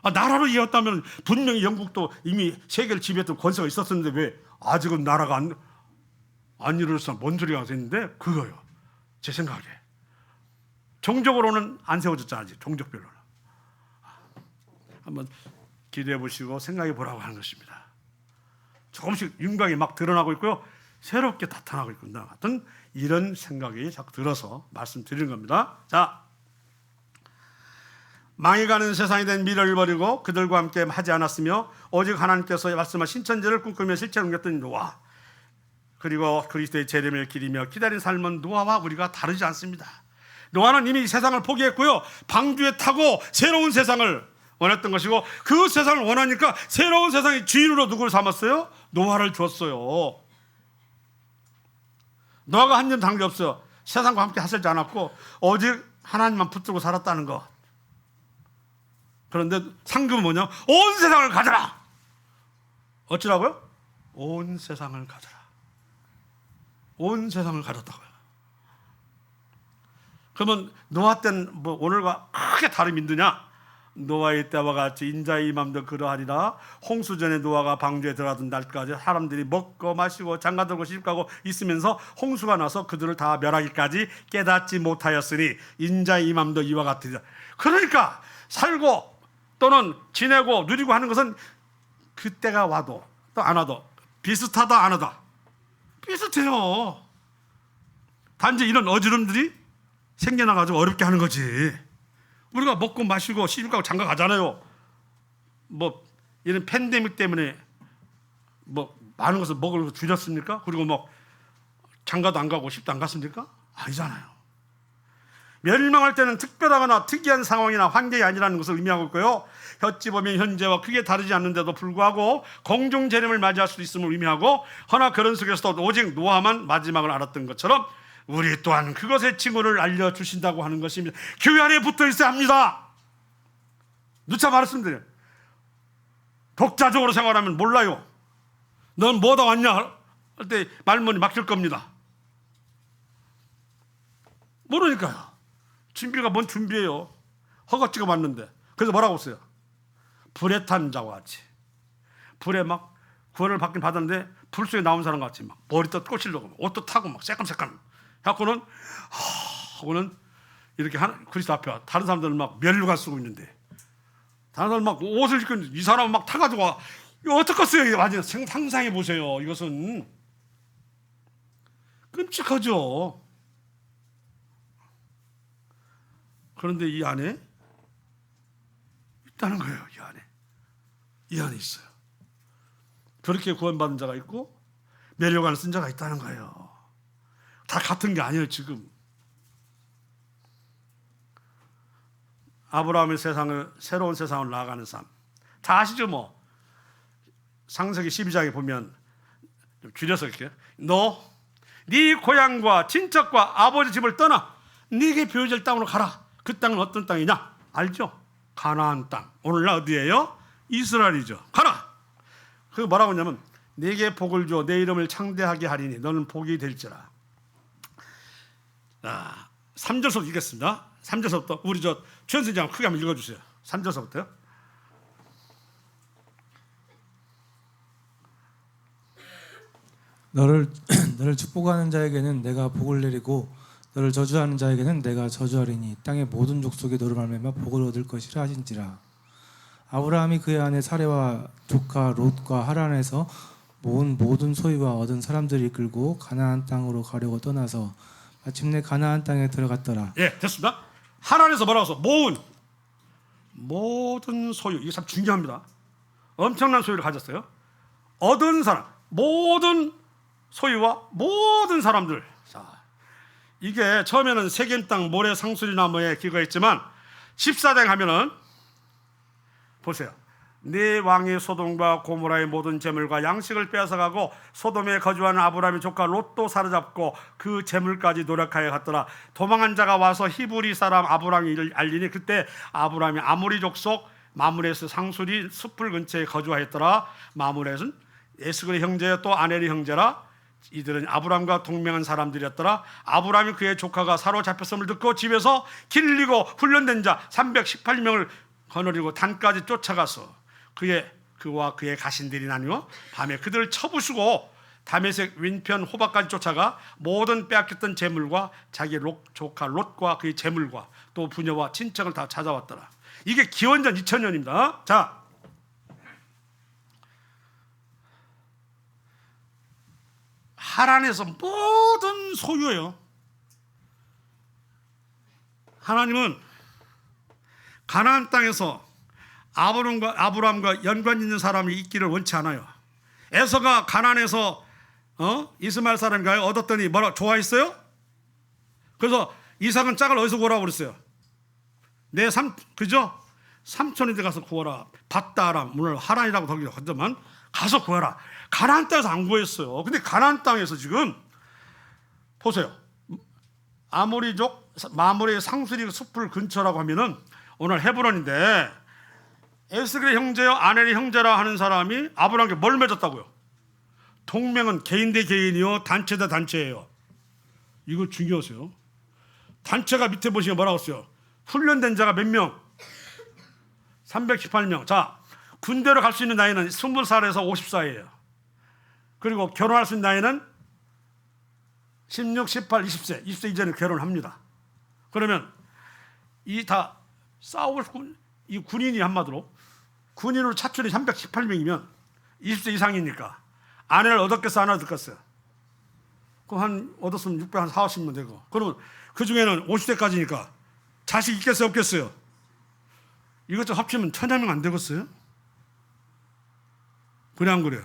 나라로 이해했다면 분명히 영국도 이미 세계를 지배했던 권세가 있었는데 왜 아직은 나라가 안 이루어져서 뭔 소리가 됐는데, 그거요. 제 생각에. 종족으로는 안 세워졌잖아, 아직. 종족별로는. 한번 기도해 보시고 생각해 보라고 하는 것입니다. 조금씩 윤곽이 막 드러나고 있고요. 새롭게 나타나고 있구나 같은 이런 생각이 자꾸 들어서 말씀드리는 겁니다. 자, 망해가는 세상이 된 미래를 버리고 그들과 함께 하지 않았으며 오직 하나님께서 말씀한 신천지를 꿈꾸며 실체로 옮겼던 노아, 그리고 그리스도의 재림을 기리며 기다린 삶은 노아와 우리가 다르지 않습니다. 노아는 이미 이 세상을 포기했고요, 방주에 타고 새로운 세상을 원했던 것이고, 그 세상을 원하니까 새로운 세상의 주인으로 누구를 삼았어요? 노아를 줬어요. 노아가 한 점 다른 게 없어요. 세상과 함께 하시지 않았고 오직 하나님만 붙들고 살았다는 것. 그런데 상급은 뭐냐? 온 세상을 가져라. 어찌라고요? 온 세상을 가져라. 온 세상을 가졌다고요. 그러면 노아 때는 뭐 오늘과 크게 다름이 있느냐? 노아의 때와 같이 인자의 임함도 그러하리라. 홍수전에 노아가 방주에 들어가던 날까지 사람들이 먹고 마시고 장가들고 시집가고 있으면서 홍수가 나서 그들을 다 멸하기까지 깨닫지 못하였으니 인자의 임함도 이와 같으리라. 그러니까 살고 또는 지내고 누리고 하는 것은 그때가 와도 또 안 와도 비슷하다 안 하다 비슷해요. 단지 이런 어지럼들이 생겨나가지고 어렵게 하는 거지. 우리가 먹고 마시고 시집가고 장가 가잖아요. 뭐 이런 팬데믹 때문에 뭐 많은 것을 먹을 거 줄였습니까? 그리고 뭐 장가도 안 가고 시집도 안 갔습니까? 아니잖아요. 멸망할 때는 특별하거나 특이한 상황이나 환경이 아니라는 것을 의미하고 있고요, 어찌 보면 현재와 크게 다르지 않는데도 불구하고 공중 재림을 맞이할 수 있음을 의미하고, 허나 그런 속에서도 오직 노아만 마지막을 알았던 것처럼 우리 또한 그것의 징후를 알려주신다고 하는 것입니다. 교회 안에 붙어 있어야 합니다. 누차 말씀드려요. 독자적으로 생활하면 몰라요. 넌 뭐다 왔냐 할 때 말문이 막힐 겁니다. 모르니까요. 준비가 뭔 준비예요. 허겁지겁 왔는데. 그래서 뭐라고 했어요? 불에 탄 자와 같이, 불에 막 구원을 받긴 받았는데 불 속에 나온 사람 같이 막 머리도 꼬치려고 옷도 타고 막 새까매새까매 하고는 하고는 이렇게 그리스도 앞에 다른 사람들은 막 면류관 쓰고 있는데, 다른 사람은 막 옷을 입고 있는데 이 사람은 막 타가지고 와. 이거 어떡하겠어요? 완전 상상해 보세요. 이것은 끔찍하죠. 그런데 이 안에 있다는 거예요. 이 안에 있어요. 그렇게 구원받은 자가 있고 면류관을 쓴 자가 있다는 거예요. 다 같은 게 아니에요. 지금 아브라함의 세상을, 새로운 세상을 나아가는 삶 다 아시죠? 뭐 창세기 12장에 보면, 좀 줄여서 이렇게, 너 네 고향과 친척과 아버지 집을 떠나 네게 보여줄 땅으로 가라. 그 땅은 어떤 땅이냐? 알죠? 가나안 땅. 오늘날 어디예요? 이스라엘이죠. 가라. 그 뭐라고 하냐면, 네게 복을 줘 내 이름을 창대하게 하리니 너는 복이 될지라. 3절서부터 읽겠습니다. 3절서부터 우리 최현선장 크게 한번 읽어주세요. 3절서부터요. 너를 축복하는 자에게는 내가 복을 내리고 너를 저주하는 자에게는 내가 저주하리니 땅의 모든 족속이 너를 말미암아 복을 얻을 것이라 하신지라. 아브라함이 그의 아내 사레와 조카 롯과 하란에서 모은 모든 소유와 얻은 사람들을 이끌고 가나안 땅으로 가려고 떠나서 마침내 가나안 땅에 들어갔더라. 예, 됐습니다. 하란에서 뭐라고 해서 모은 모든 소유, 이게 참 중요합니다. 엄청난 소유를 가졌어요. 얻은 사람, 모든 소유와 모든 사람들. 자, 이게 처음에는 세겜 땅 모래 상수리 나무에 기거했지만 14장 하면은 보세요. 네 왕이 소돔과 고모라의 모든 재물과 양식을 빼앗아가고 소돔에 거주하는 아브라함의 조카 롯도 사로잡고 그 재물까지 노력하여 갔더라. 도망한 자가 와서 히브리 사람 아브라함이 이를 알리니 그때 아브라함이 아모리 족속 마므레스 상수리 숲을 근처에 거주하였더라. 마므레스는 에스겔의 형제여 또 아넬의 형제라. 이들은 아브라함과 동맹한 사람들이었더라. 아브라함이 그의 조카가 사로잡혔음을 듣고 집에서 길리고 훈련된 자 318명을 거느리고 단까지 쫓아가서 그와 그의 가신들이 나뉘어 밤에 그들을 쳐부수고 다메섹 왼편 호박까지 쫓아가 모든 빼앗겼던 재물과 자기 조카 롯과 그의 재물과 또 부녀와 친척을 다 찾아왔더라. 이게 기원전 2000년입니다. 자, 하나님에서 모든 소유예요. 하나님은 가나안 땅에서 아브라함과 연관 있는 사람이 있기를 원치 않아요. 에서가 가나안에서 이스마엘 사람인가요? 얻었더니 뭐라 좋아했어요? 그래서 이삭은 짝을 어디서 구하라고 그랬어요? 그죠? 삼촌인데 가서 구하라. 밧다람, 오늘 하란이라고 거기로 하지만 가서 구하라. 가나안 땅에서 안 구했어요. 근데 가나안 땅에서 지금 보세요. 아모리족 마모리의 상수리 숲을 근처라고 하면은 오늘 헤브론인데 에스겔의 형제요 아넬의 형제라 하는 사람이 아브라함께 뭘 맺었다고요? 동맹은 개인 대 개인이요 단체 대 단체예요. 이거 중요하세요. 단체가 밑에 보시면 뭐라고 써요? 훈련된 자가 몇 명? 318명. 자, 군대로 갈 수 있는 나이는 20살에서 50살이에요. 그리고 결혼할 수 있는 나이는 16, 18, 20세. 20세 이전에 결혼합니다. 그러면 이 다 싸울 이 군인이 한마디로 군인으로 차출이 318명이면 20세 이상이니까 아내를 얻었겠어 안 얻었겠어요? 그럼 한 얻었으면 640명 되고 그러면 그 중에는 50세까지니까 자식 있겠어요 없겠어요? 이것도 합치면 1000명 안 되겠어요? 그래 안 그래요?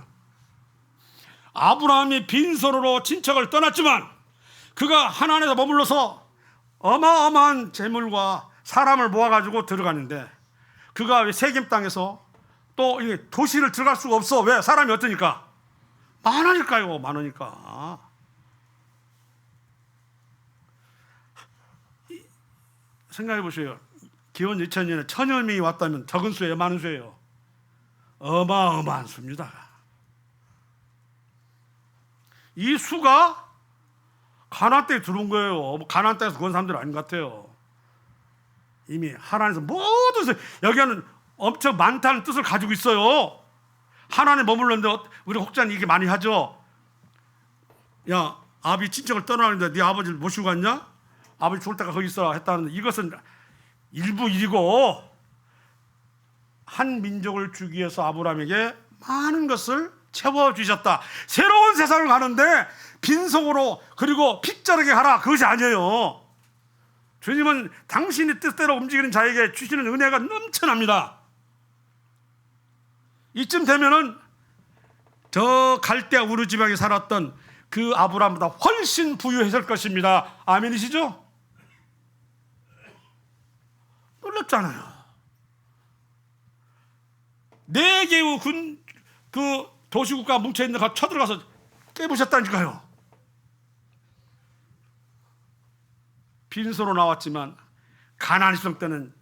아브라함이 빈손으로 친척을 떠났지만 그가 하나님에서 머물러서 어마어마한 재물과 사람을 모아가지고 들어가는데 그가 세겜 땅에서 또 도시를 들어갈 수가 없어. 왜? 사람이 어떠니까? 많으니까요. 많으니까. 생각해 보세요. 기원 2000년에 1000여 명이 왔다면 적은 수예요? 많은 수예요? 어마어마한 수입니다. 이 수가 가나안 땅에 들어온 거예요. 가나안 땅에서 구한 사람들 아닌 것 같아요. 이미 하나님에서 모든 여기는 엄청 많다는 뜻을 가지고 있어요. 하나님 머물렀는데 우리 혹자는 이게 많이 하죠. 야, 아비 친척을 떠나는데 네 아버지를 모시고 갔냐? 아버지 죽을 때가 거기 있어라 했다는데 이것은 일부 일이고 한 민족을 주기 위해서 아브라함에게 많은 것을 채워주셨다. 새로운 세상을 가는데 빈속으로 그리고 핏자르게 하라. 그것이 아니에요. 주님은 당신이 뜻대로 움직이는 자에게 주시는 은혜가 넘쳐납니다. 이쯤 되면은 저 갈대아 우르 지방에 살았던 그 아브라함보다 훨씬 부유했을 것입니다. 아멘이시죠? 놀랍잖아요. 4개의 그 도시국가 뭉쳐있는 데 쳐들어가서 깨부셨다니까요. 빈소로 나왔지만 가나안 입성 때는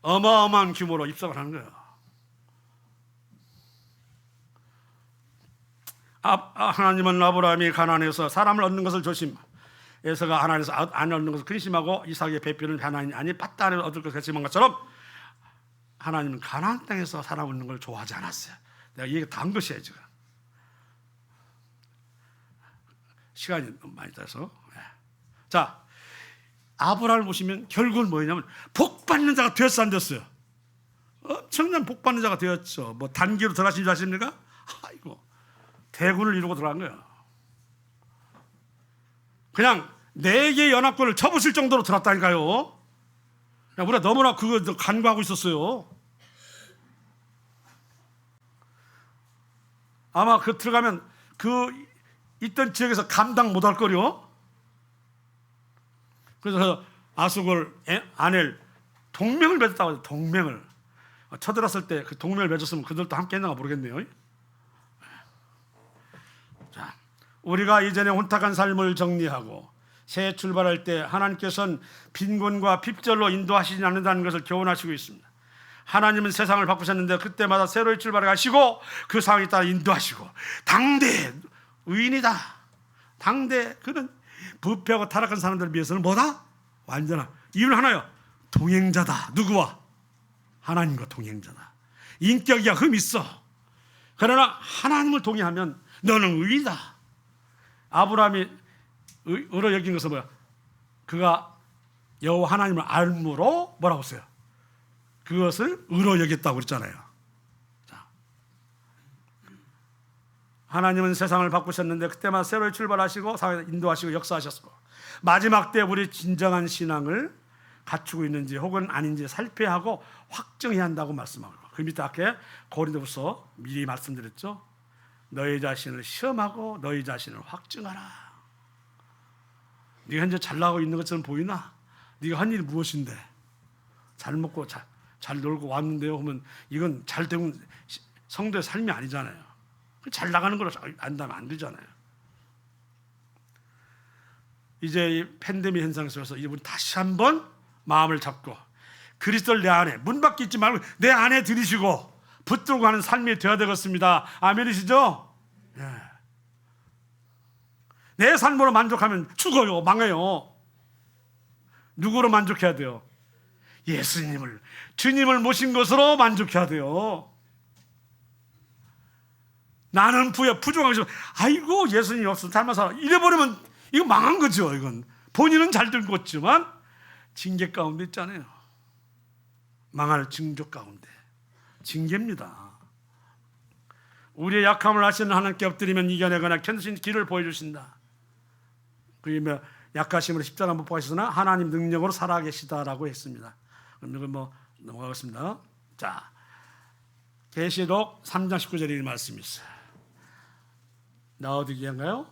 어마어마한 규모로 입성을 하는 거예요. 하나님은 아브라함이 가나안에서 사람을 얻는 것을 조심해서가 하나님에서 안 얻는 것을 근심하고 이삭의 배필은 하나님 아니 밧단을 얻을 것을 결심한 것처럼 하나님은 가나안 땅에서 사람 얻는 걸 좋아하지 않았어요. 내가 이 얘기 다 한 것이에요 지금. 시간이 너무 많이 돼서. 자, 아브라함을 보시면 결국은 뭐냐면 복 받는 자가 되었어 안 됐어요? 엄청난 복 받는 자가 되었죠. 뭐 단기로 들어가신 줄 아십니까? 아이고 대군을 이루고 들어간 거예요. 그냥 4개의 연합군을 쳐부실 정도로 들었다니까요. 우리가 너무나 그거 간과하고 있었어요. 아마 그 들어가면 그 있던 지역에서 감당 못할 거려. 그래서 아수골 아넬 동맹을 맺었다고 해요. 동맹을 쳐들었을 때 그 동맹을 맺었으면 그들도 함께 했나 모르겠네요. 자, 우리가 이전에 혼탁한 삶을 정리하고 새 출발할 때 하나님께서는 빈곤과 핍절로 인도하시지 않는다는 것을 교훈하시고 있습니다. 하나님은 세상을 바꾸셨는데 그때마다 새로운 출발을 하시고 그 상황에 따라 인도하시고 당대 의인이다. 당대 그는 부패하고 타락한 사람들을 위해서는 뭐다? 완전한 이유는 하나요. 동행자다. 누구와? 하나님과 동행자다. 인격이야 흠 있어. 그러나 하나님을 동의하면 너는 의이다. 아브라함이 의로 여긴 것은 뭐야? 그가 여호와 하나님을 알므로 뭐라고 써요? 그것을 의로 여겼다고 그랬잖아요. 자, 하나님은 세상을 바꾸셨는데 그때만 새로 출발하시고 사회 인도하시고 역사하셨고, 마지막 때 우리 진정한 신앙을 갖추고 있는지 혹은 아닌지 살펴야 하고 확정해야 한다고 말씀하고, 그 밑에 앞에 고린도후서 미리 말씀드렸죠. 너희 자신을 시험하고 너희 자신을 확증하라. 네가 현재 잘 나가고 있는 것처럼 보이나? 네가 한 일이 무엇인데? 잘 먹고 잘 놀고 왔는데요 하면 이건 잘된 성도의 삶이 아니잖아요. 잘 나가는 걸 안다면 안 되잖아요. 이제 이 팬데믹 현상 속에서 이분 다시 한번 마음을 잡고 그리스도를 내 안에, 문 밖에 있지 말고 내 안에 들이시고 붙들고 가는 삶이 되어야 되겠습니다. 아멘이시죠? 예. 내 삶으로 만족하면 죽어요, 망해요. 누구로 만족해야 돼요? 예수님을, 주님을 모신 것으로 만족해야 돼요. 나는 부족하기 싫어. 아이고 예수님이 없어 잘만 살아. 이래버리면 이거 망한 거죠. 이건 본인은 잘 들고 있지만 징계 가운데 있잖아요. 망할 징조 가운데 징계입니다. 우리의 약함을 아시는 하나님께 엎드리면 이겨내거나 견신 길을 보여주신다. 그러면 약하심으로 십자가 못 박으시나 하나님 능력으로 살아계시다라고 했습니다. 그럼 이거 뭐 넘어가겠습니다. 자, 계시록 3장 19절에 이 말씀이 있어요. 나 어디 기한가요?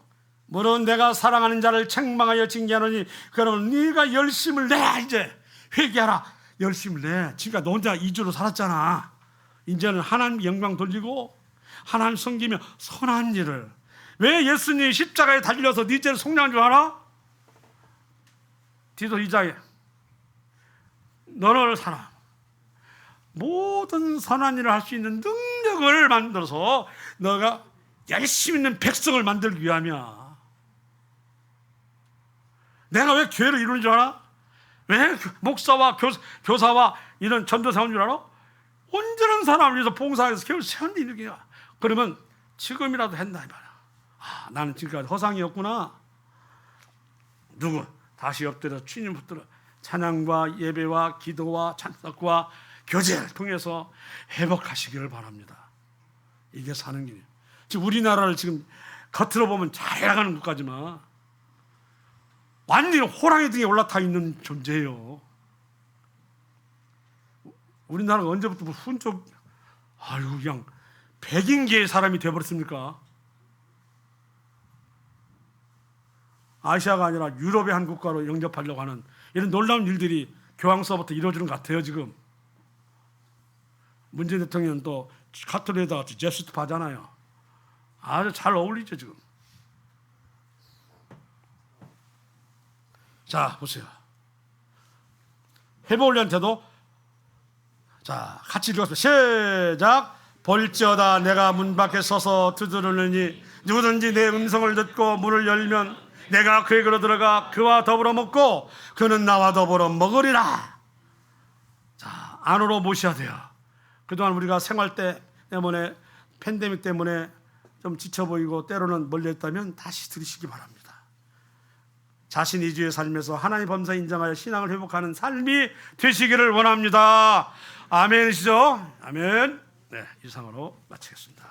물론 내가 사랑하는 자를 책망하여 징계하노니 그러면 네가 열심을 내. 이제 회개하라. 열심을 내. 지금까지 너 혼자 이주로 살았잖아. 이제는 하나님 영광 돌리고 하나님 섬기며 선한 일을. 왜 예수님이 십자가에 달려서 네 죄를 속량한 줄 알아? 디도 2장에 너를 사랑, 모든 선한 일을 할 수 있는 능력을 만들어서 너가 열심히 있는 백성을 만들기 위함이야. 내가 왜 교회를 이루는 줄 알아? 왜 목사와 교사와 이런 전도사인 줄 알아? 온전한 사람을 위해서 봉사해서 교회를 세운 일이야. 그러면 지금이라도 한다 이 말이야. 아, 나는 지금까지 허상이었구나. 누구? 다시 엎드려 주님 붙들어 찬양과 예배와 기도와 찬송과 교제를 통해서 회복하시기를 바랍니다. 이게 사는 길이에요. 지금 우리나라를 지금 겉으로 보면 잘 나가는 것까지만 완전히 호랑이 등에 올라타 있는 존재예요. 우리나라가 언제부터 뭐 훈적, 아이고 그냥 백인계의 사람이 되어버렸습니까? 아시아가 아니라 유럽의 한 국가로 영접하려고 하는 이런 놀라운 일들이 교황서부터 이루어지는 것 같아요. 지금 문재인 대통령은 또 카톨릭에다가 제수트 파잖아요. 아주 잘 어울리죠 지금. 자 보세요. 회복훈련때도 자 같이 읽었습니다. 시작. 볼지어다 내가 문 밖에 서서 두드리느니 누구든지 내 음성을 듣고 문을 열면 내가 그에게로 들어가 그와 더불어 먹고 그는 나와 더불어 먹으리라. 자, 안으로 모셔야 돼요. 그동안 우리가 생활 때문에 팬데믹 때문에 좀 지쳐 보이고 때로는 멀리했다면 다시 들으시기 바랍니다. 자신 이주의 삶에서 하나님 범사 인정하여 신앙을 회복하는 삶이 되시기를 원합니다. 아멘이시죠? 아멘. 네, 이상으로 마치겠습니다.